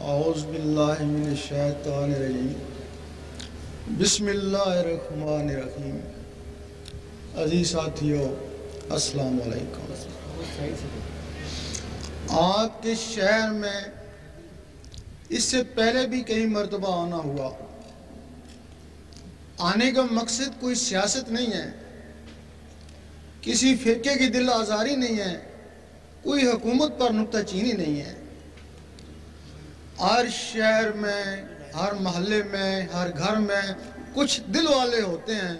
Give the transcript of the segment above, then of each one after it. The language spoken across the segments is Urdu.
اعوذ باللہ من الشیطان الرجیم بسم اللہ الرحمن الرحیم۔ عزیز ساتھیو السلام علیکم۔ آپ کے شہر میں اس سے پہلے بھی کئی مرتبہ آنا ہوا۔ آنے کا مقصد کوئی سیاست نہیں ہے، کسی فرقے کی دل آزاری نہیں ہے، کوئی حکومت پر نکتہ چینی نہیں ہے۔ ہر شہر میں، ہر محلے میں، ہر گھر میں کچھ دل والے ہوتے ہیں،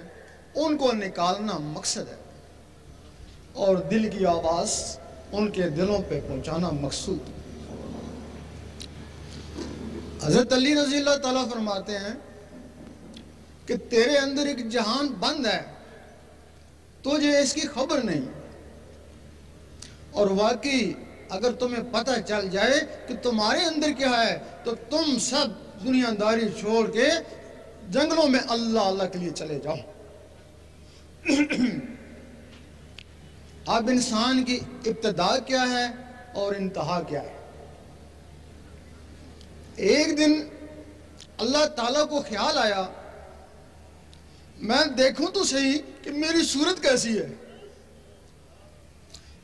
ان کو نکالنا مقصد ہے، اور دل کی آواز ان کے دلوں پہ پہنچانا مقصود۔ حضرت علی رضی اللہ تعالیٰ فرماتے ہیں کہ تیرے اندر ایک جہان بند ہے، تجھے اس کی خبر نہیں، اور واقعی اگر تمہیں پتہ چل جائے کہ تمہارے اندر کیا ہے تو تم سب دنیا داری چھوڑ کے جنگلوں میں اللہ اللہ کے لیے چلے جاؤ۔ اب انسان کی ابتدا کیا ہے اور انتہا کیا ہے؟ ایک دن اللہ تعالیٰ کو خیال آیا، میں دیکھوں تو صحیح کہ میری صورت کیسی ہے۔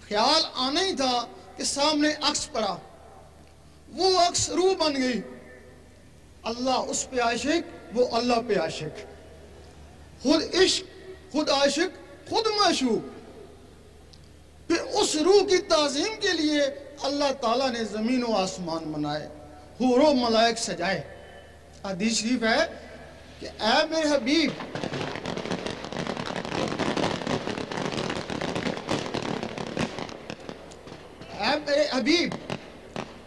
خیال آنا ہی تھا کہ سامنے عکس پڑا، وہ عکس روح بن گئی۔ اللہ اس پہ عاشق، وہ اللہ پہ عاشق، خود عشق، خود عاشق، خود معشوق۔ پھر اس روح کی تعظیم کے لیے اللہ تعالیٰ نے زمین و آسمان بنائے، حور و ملائک سجائے۔ حدیث شریف ہے کہ اے میرے حبیب، اے میرے حبیب،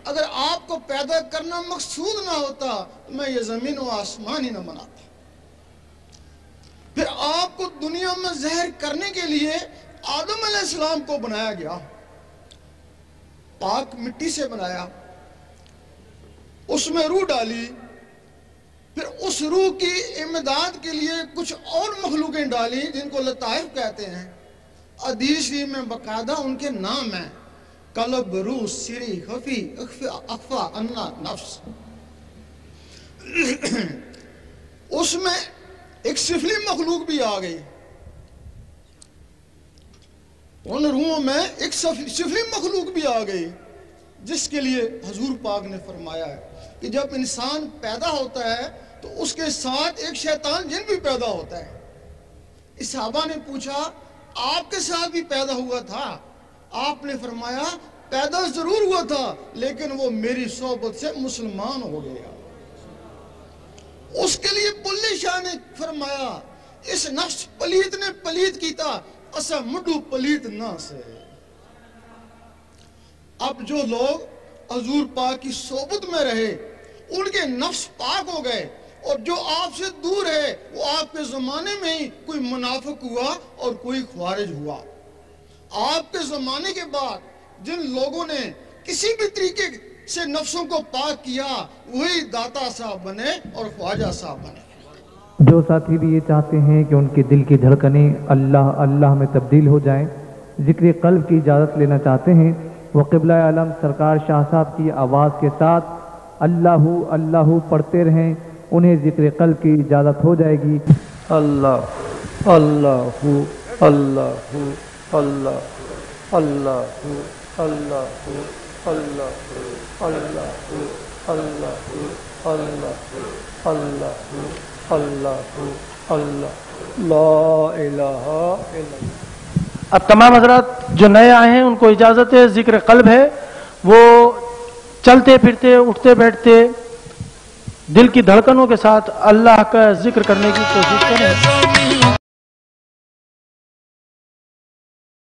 اگر آپ کو پیدا کرنا مقصود نہ ہوتا تو میں یہ زمین و آسمان ہی نہ بناتا۔ پھر آپ کو دنیا میں زہر کرنے کے لیے آدم علیہ السلام کو بنایا گیا، پاک مٹی سے بنایا، اس میں روح ڈالی، پھر اس روح کی امداد کے لیے کچھ اور مخلوقیں ڈالی جن کو لطائف کہتے ہیں۔ حدیث میں باقاعدہ ان کے نام ہیں، قلب، روح، سری، خفی، اخفا، انا، نفس۔ اس میں ایک سفلی مخلوق بھی آ گئی، ان روحوں میں ایک سفلی مخلوق بھی آ گئی، جس کے لیے حضور پاک نے فرمایا ہے کہ جب انسان پیدا ہوتا ہے تو اس کے ساتھ ایک شیطان جن بھی پیدا ہوتا ہے۔ صحابہ نے پوچھا آپ کے ساتھ بھی پیدا ہوا تھا؟ آپ نے فرمایا پیدا ضرور ہوا تھا لیکن وہ میری صحبت سے مسلمان ہو گیا۔ اس کے لیے بلے شاہ نے فرمایا اس نفس پلیت نے پلیت کیتا اسا مڈو پلیت نہ سے۔ اب جو لوگ حضور پاک کی صحبت میں رہے ان کے نفس پاک ہو گئے، اور جو آپ سے دور ہے وہ آپ کے زمانے میں ہی کوئی منافق ہوا اور کوئی خوارج ہوا۔ آپ کے زمانے کے بعد جن لوگوں نے کسی بھی طریقے سے نفسوں کو پاک کیا وہی داتا صاحب بنے اور خواجہ صاحب بنے۔ جو ساتھی بھی یہ چاہتے ہیں کہ ان کے دل کی دھڑکنیں اللہ اللہ میں تبدیل ہو جائیں، ذکر قلب کی اجازت لینا چاہتے ہیں، وہ قبلہ عالم سرکار شاہ صاحب کی آواز کے ساتھ اللہ اللہ پڑھتے رہیں، انہیں ذکر قلب کی اجازت ہو جائے گی۔ اللہ اللہ اللہ اللہ اللہ اللہ اللہ اللہ اللہ اللہ اللہ اللہ اللہ لا الہ الا اللہ۔ اب تمام حضرات جو نئے آئے ہیں ان کو اجازت ہے، ذکر قلب ہے، وہ چلتے پھرتے اٹھتے بیٹھتے دل کی دھڑکنوں کے ساتھ اللہ کا ذکر کرنے کی کوشش کریں۔